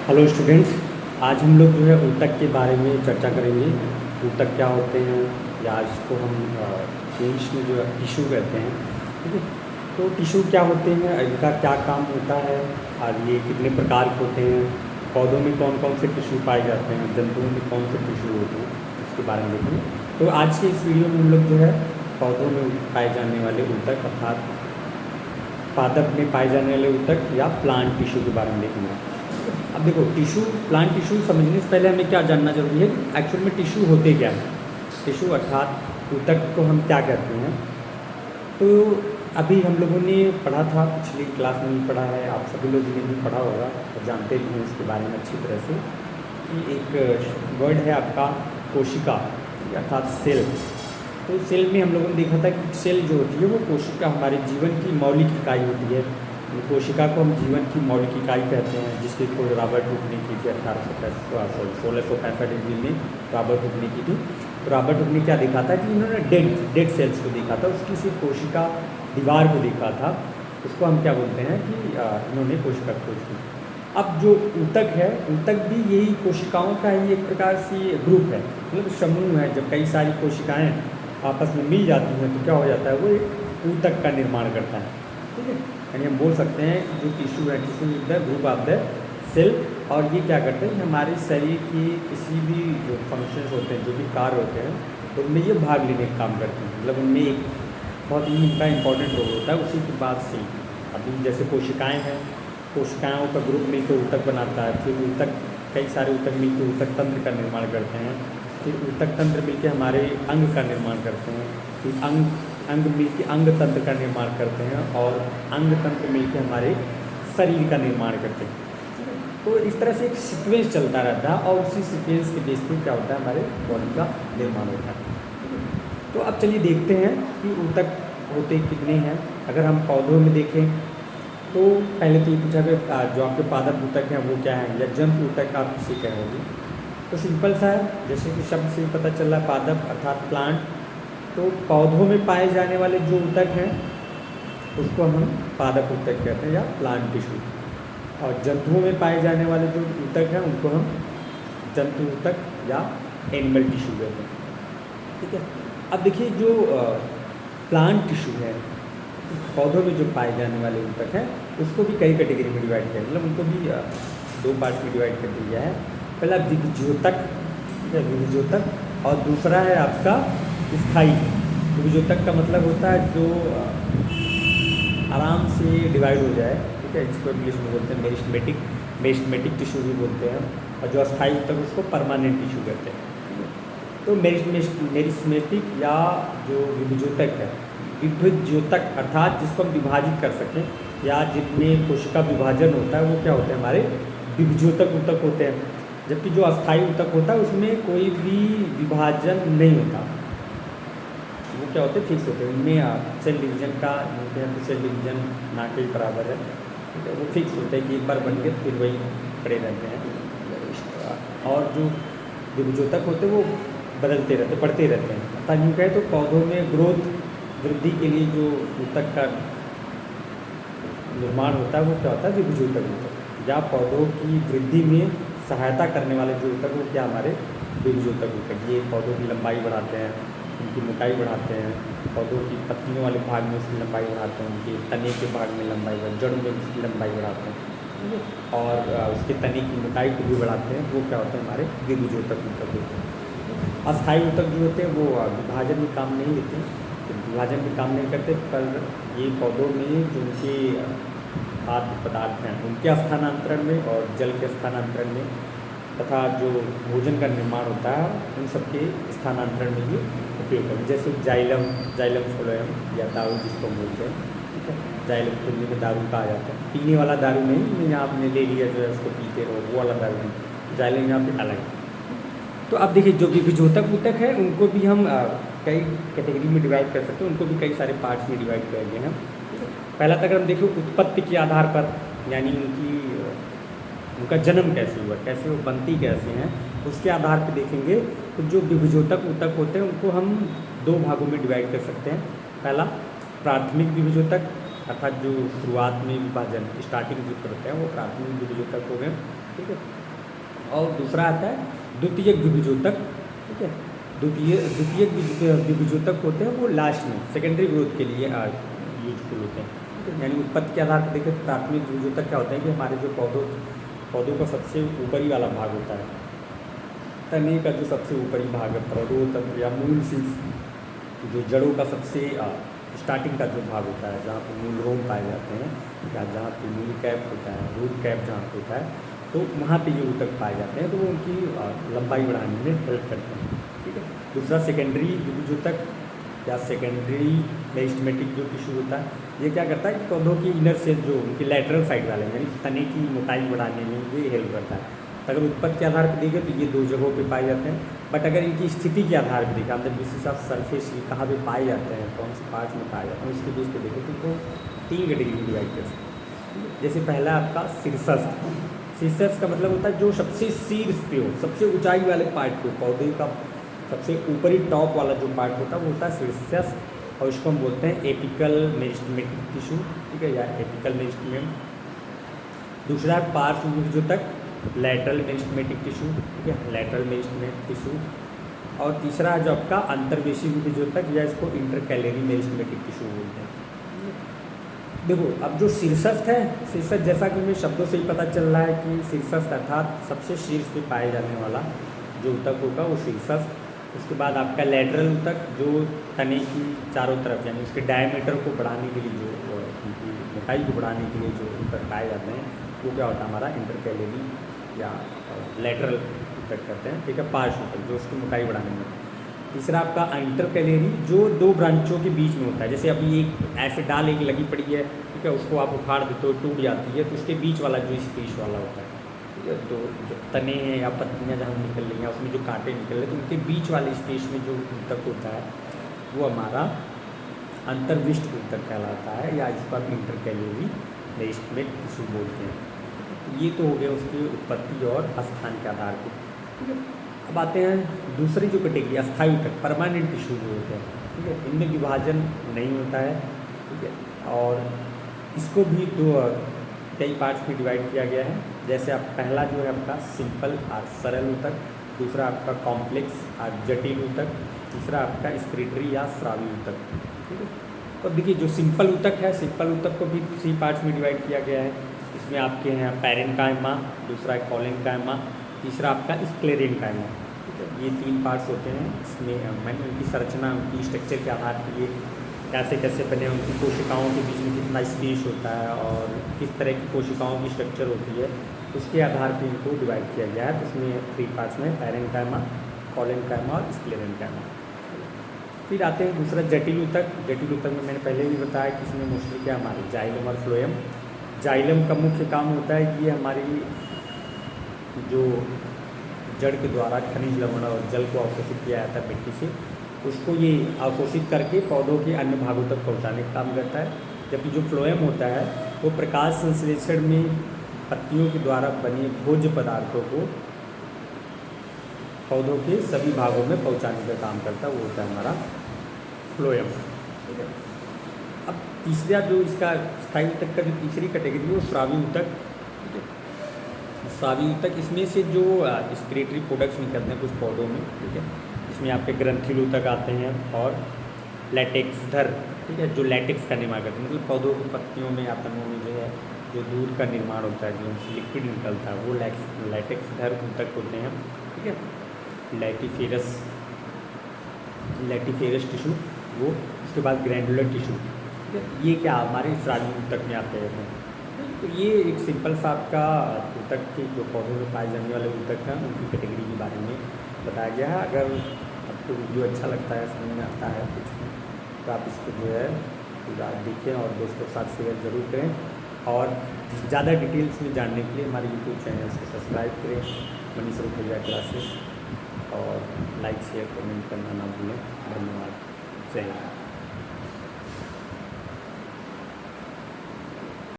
Hello students. आज हम लोग जो है ऊतक के बारे में चर्चा करेंगे। ऊतक क्या होते हैं, या इसको हम इंग्लिश में जो है टिश्यू कहते हैं। ठीक है, तो टिश्यू क्या होते हैं, इनका क्या काम होता है और ये कितने प्रकार के होते हैं, पौधों में कौन कौन से टिश्यू पाए जाते हैं, जंतुओं में कौन से टिश्यू होते हैं, इसके बारे में देखेंगे। तो आज के इस वीडियो में हम लोग जो है पौधों में पाए जाने वाले ऊतक अर्थात पादप में पाए जाने वाले ऊतक या प्लांट टिश्यू के बारे में देखेंगे। अब देखो, टिश्यू प्लांट टिश्यू समझने से पहले हमें क्या जानना जरूरी है कि एक्चुअल में टिश्यू होते क्या हैं। टिश्यू अर्थात ऊतक को हम क्या कहते हैं। तो अभी हम लोगों ने पढ़ा था, पिछली क्लास में भी पढ़ा है, आप सभी लोगों ने भी पढ़ा होगा और जानते भी हैं इसके बारे में अच्छी तरह से कि एक वर्ड है आपका कोशिका अर्थात सेल। तो सेल में हम लोगों ने देखा था कि सेल जो होती है वो कोशिका हमारे जीवन की मौलिक इकाई होती है। कोशिका को हम जीवन की मौलिक इकाई कहते हैं, जिसकी खोज रॉबर्ट हुक ने की थी 1665 ईस्वी में रॉबर्ट हुक ने की थी। तो रॉबर्ट हुक ने क्या देखा था कि इन्होंने डेड सेल्स को देखा था, उसकी सिर्फ कोशिका दीवार को देखा था। उसको हम क्या बोलते हैं कि इन्होंने कोशिका खोज की। अब जो ऊतक है, ऊतक भी यही कोशिकाओं का ही एक प्रकार से ग्रुप है, मतलब समूह है। जब कई सारी कोशिकाएँ आपस में मिल जाती हैं तो क्या हो जाता है, वो एक ऊतक का निर्माण करता है। ठीक है, यानी हम बोल सकते हैं कि जो टिश्यू है, tissue is the group of the cell. और ये क्या करते हैं कि हमारे शरीर की किसी भी जो फंक्शंस होते हैं, जो भी कार्य होते हैं, तो उनमें ये भाग लेने का काम करते हैं। मतलब उनमें एक बहुत ही उनका इंपॉर्टेंट रोल होता है। उसी के बाद से अभी जैसे कोशिकाएँ हैं, कोशिकाओं का ग्रुप मिलकर ऊतक बनाता है। फिर ऊतक, कई सारे ऊतक मिलकर ऊतक तंत्र का निर्माण करते हैं। फिर ऊतक तंत्र मिलकर हमारे अंग का निर्माण करते हैं। फिर अंग मिलकर अंग तंत्र का निर्माण करते हैं, और अंग तंत्र मिलकर हमारे शरीर का निर्माण करते हैं। तो इस तरह से एक सीक्वेंस चलता रहता है, और उसी सीक्वेंस के बेस पे क्या होता है, हमारे बॉडी का निर्माण होता है। तो अब चलिए देखते हैं कि ऊतक होते कितने हैं। अगर हम पौधों में देखें तो पहले तो ये पूछा कि जो आपके पादप ऊतक हैं वो क्या है, या जंतु ऊतक आप किसे कहोगे। तो सिंपल सा है, जैसे कि शब्द से पता चल रहा है, पादप अर्थात प्लांट। तो पौधों में पाए जाने वाले जो ऊतक हैं उसको हम पादप ऊतक कहते हैं या प्लांट टिश्यू। और जंतुओं में पाए जाने वाले जो ऊतक हैं उनको हम जंतु ऊतक या एनिमल टिश्यू कहते हैं। ठीक है, अब देखिए जो प्लांट टिश्यू है, पौधों में जो पाए जाने वाले ऊतक हैं उसको भी कई कैटेगरी में डिवाइड किया, मतलब उनको भी दो पार्ट में डिवाइड कर दिया है। पहला विभिजोतक, विभिजोतक, और दूसरा है आपका स्थायी। विभिजोतक का मतलब होता है जो आराम से डिवाइड हो जाए। ठीक है, इसको इंग्लिश में बोलते हैं मेरिस्टेमेटिक टिश्यू भी बोलते हैं। और जो अस्थायी ऊतक उसको परमानेंट टिश्यू कहते हैं। तो मेरिस्टेमेटिक या जो विभिजोतक है, विभिजोतक अर्थात जिसको हम विभाजित कर सकें या जिनमें कोशिका विभाजन होता है, वो क्या होते हैं, हमारे विभिजोतक ऊतक होते हैं। जबकि जो अस्थायी ऊतक होता है उसमें कोई भी विभाजन नहीं होता, वो क्या होते हैं, फिक्स होते हैं। उनमें सेल डिवीजन का होते हैं, तो सेल डिवीजन ना के बराबर है। ठीक है, वो फिक्स होते हैं कि एक बार बन गए फिर वही पड़े रहते हैं। और जो विभिजोतक होते हैं वो बदलते रहते, बढ़ते रहते हैं। अर्थात यूँ कहें तो पौधों में ग्रोथ, वृद्धि के लिए जो ऊतक का निर्माण होता है वो क्या होता है, विभिजोतक ऊतक। या पौधों की वृद्धि में सहायता करने वाले जो ऊतक वो क्या, हमारे विभिजोतक ऊतक। ये पौधों की लंबाई बढ़ाते हैं, उनकी मोटाई बढ़ाते हैं, पौधों की पत्तियों वाले भाग में उसकी लंबाई बढ़ाते हैं, उनके तने के भाग में लंबाई जड़ में उसकी लंबाई बढ़ाते हैं। ठीक है, और उसके तने की मोटाई को भी बढ़ाते हैं। वो क्या होते हैं, हमारे विभिजोतक ऊतक होते हैं। अस्थायी ऊतक जो होते हैं वो विभाजन में काम नहीं लेते, तो विभाजन में काम नहीं करते, पर ये पौधों में जो उनके खाद्य पदार्थ हैं उनके स्थानांतरण में और जल के स्थानांतरण में तथा जो भोजन का निर्माण होता है उन सबके स्थानांतरण में ये उपयोग करते हैं। जैसे जाइलम फ्लोएम या दारू जिसको हम बोलते हैं। ठीक है, जाइलम हिंदी में दारू कहा जाता है। पीने वाला दारू नहीं, यहाँ आपने ले लिया जो है उसको पीते रहो, वो वाला दारू नहीं। जाइलम यहाँ पे अलग है। तो अब देखिए जो विभिजोतक ऊतक है उनको भी हम कई कैटेगरी में डिवाइड कर सकते हैं, उनको भी कई सारे पार्ट्स में डिवाइड कर दिए हैं। पहला तक हम देखिए उत्पत्ति के आधार पर, यानी उनका जन्म कैसे हुआ, कैसे वो बनती कैसे हैं, उसके आधार पर देखेंगे। तो जो विभिजोतक ऊतक होते हैं उनको हम दो भागों में डिवाइड कर सकते हैं। पहला प्राथमिक विभिजोतक, अर्थात जो शुरुआत में विभाजन स्टार्टिंग जो करते हैं वो प्राथमिक विभिजोतक हो गए। ठीक है। और दूसरा आता है द्वितीयक द्विबीजोतक, ठीक है। द्वितीयक द्विबीजोतक होते हैं वो लास्ट में सेकेंडरी ग्रोथ के लिए यूजफुल होते हैं, ठीक है। यानी उत्पत्ति के आधार पर देखें तो प्राथमिक द्विबीजोतक क्या होते हैं कि हमारे जो पौधों का सबसे ऊपरी वाला भाग होता है, तने का जो सबसे ऊपरी भाग है प्रौढ़ोतंत्र या मूल शीर्ष, जो जड़ों का सबसे स्टार्टिंग का जो भाग होता है जहाँ पर मूल रोम पाए जाते हैं या जहाँ पे मूल कैप होता है, रूट कैप जहाँ पे होता है, तो वहाँ पे ये ऊतक पाए जाते हैं, तो वो उनकी लंबाई बढ़ाने में हेल्प करते हैं, ठीक है। दूसरा सेकेंडरी द्विबीजोतक या सेकेंडरी मेरिस्टेमेटिक जो टिश्यू होता है, ये क्या करता है कि पौधों की इनर सेल जो उनकी लैटरल साइड वाले यानी तने की मोटाई बढ़ाने में ये हेल्प करता है। तो अगर उत्पत्ति के आधार पर देखें तो ये 2 जगहों पे पाए जाते हैं, बट अगर इनकी स्थिति के आधार पर देखा मतलब बेसिस ऑफ सरफेस ये कहाँ पे पाए जाते हैं, कौन से पार्ट में पाए जाते हैं, उसके बेस पे देखें तो इनको 3 कैटेगरी में डिवाइड कर सकते हैं। जैसे पहला आपका शीर्षस्थ, शीर्षस्थ का मतलब होता है जो सबसे शीर्ष पे हो, सबसे ऊंचाई वाले पार्ट पे, पौधे का सबसे ऊपरी टॉप वाला जो पार्ट होता है वो होता है शीर्षस्थ, और इसको हम बोलते हैं एपिकल मेरिस्टेमेटिक टिश्यू, ठीक है, या एपिकल मेरिस्टेम। दूसरा है पार्श्व द्विबीजोतक लैटरल मेरिस्टेमेटिक टिश्यू, ठीक है, लैटरल मेरिस्टेमेटिक टिश्यू। और तीसरा है जो आपका अंतर्वेशी द्विबीजोतक या इसको इंटरकैलेरी मेरिस्टेमेटिक टिश्यू बोलते हैं। देखो अब जो शीर्षस्थ है, शीर्षस्थ जैसा कि हमें शब्दों से ही पता चल रहा है कि शीर्षस्थ अर्थात सबसे शीर्ष पे पाए जाने वाला जो ऊतक होगा वो शीर्षस्थ। उसके बाद आपका लैटरल ऊतक जो तने की चारों तरफ यानी उसके डायमीटर को बढ़ाने के लिए जो उनकी मोटाई को बढ़ाने के लिए जो ऊतक पाए जाते हैं वो क्या होता है हमारा इंटरकैलेरी या लैटरल ऊतक करते हैं, ठीक है, पार्श्व ऊतक जो उसकी मोटाई बढ़ाने में। तीसरा आपका इंटरकैलेरी जो 2 ब्रांचों के बीच में होता है, जैसे अभी एक ऐसे डाल एक लगी पड़ी है, ठीक है, उसको आप उखाड़ देते हो टूट जाती है, तो उसके बीच वाला जो स्पेस वाला होता है, ठीक है, तो जो तने हैं या पत्तियाँ जहाँ निकल रही हैं उसमें जो कांटे निकल रहे हैं तो उनके बीच वाले स्पेस में जो ऊतक होता है वो हमारा अंतर्विष्ट ऊतक कहलाता है, या इसको आप इंटरकैलेरी मेरिस्टेमेटिक टिश्यू बोलते हैं। ये तो हो गया उसकी उत्पत्ति और स्थान के आधार पर, ठीक है। अब आते हैं दूसरी जो कैटेगरी अस्थायी ऊतक, परमानेंट टिश्यू जो होते हैं, ठीक है, इनमें विभाजन नहीं होता है, ठीक है, और इसको भी 2 कई पार्ट्स में डिवाइड किया गया है। जैसे आप पहला जो है आपका सिंपल और सरल ऊतक, दूसरा आपका कॉम्प्लेक्स और जटिल ऊतक, तीसरा आपका स्क्रीटरी या स्रावी ऊतक, ठीक है। तो देखिए जो सिंपल ऊतक है, सिंपल ऊतक को भी 3 पार्ट्स में डिवाइड किया गया है। इसमें आपके हैं पैरेन्काइमा, दूसरा है कॉलेन्काइमा, तीसरा आपका स्क्लेरेन्काइमा, ठीक है। ये 3 पार्ट्स होते हैं। इसमें मैंने उनकी संरचना उनकी स्ट्रक्चर के आधार पर ये कैसे कैसे बने, उनकी कोशिकाओं के बीच में कितना स्पेस होता है और किस तरह की कोशिकाओं की स्ट्रक्चर होती है, उसके आधार पर इनको डिवाइड किया गया है। तो इसमें 3 पार्ट्स में पैरेन्काइमा, कॉलेन्काइमा और स्क्लेरेन्काइमा। फिर आते हैं दूसरा जटिल ऊतक। जटिल ऊतक में मैंने पहले भी बताया कि इसमें मोस्टली क्या हमारे जाइलम और फ्लोएम। जाइलम का मुख्य काम होता है कि ये हमारी जो जड़ के द्वारा खनिज लवण और जल को अवशोषित किया जाता है मिट्टी से, उसको ये अवशोषित करके पौधों के अन्य भागों तक पहुंचाने का काम करता है। जबकि जो फ्लोएम होता है वो प्रकाश संश्लेषण में पत्तियों के द्वारा बने भोज्य पदार्थों को पौधों के सभी भागों में पहुंचाने का काम करता है, वो होता है हमारा फ्लोएम, ठीक है। अब तीसरा जो इसका स्थायी ऊतक का जो तीसरी कैटेगरी है वो स्रावी ऊतक, ठीक है। स्रावी ऊतक इसमें से जो स्क्रीटरी प्रोडक्ट्स निकलते हैं कुछ पौधों में, ठीक है, इसमें आपके ग्रंथिल ऊतक आते हैं और लैटेक्सधर, ठीक है, जो लैटेक्स का निर्माण करते हैं, मतलब पौधों की पत्तियों में या तनों में जो है जो दूध का निर्माण होता है, जो लिक्विड निकलता है वो लैटेक्सधर ऊतक होते हैं, ठीक है। लैटिफेरस टिश्यू वो, उसके बाद ग्रैंडुलर टिश्यू, ठीक है, ये क्या हमारे स्रावी ऊतक में आते हैं। तो ये एक सिंपल सा आपका ऊतक के जो पौधों में पाए जाने वाले ऊतक हैं उनकी कैटेगरी के बारे में बताया गया है। अगर आपको वीडियो अच्छा लगता है, समझ में आता है कुछ, तो आप इसको जो है पूरा देखें और दोस्तों के साथ शेयर ज़रूर करें। और ज़्यादा डिटेल्स में जानने के लिए हमारे यूट्यूब चैनल को सब्सक्राइब करें, मनीष रुपया क्लासेस, और लाइक शेयर कमेंट करना ना भूलें। धन्यवाद। जय हिंद।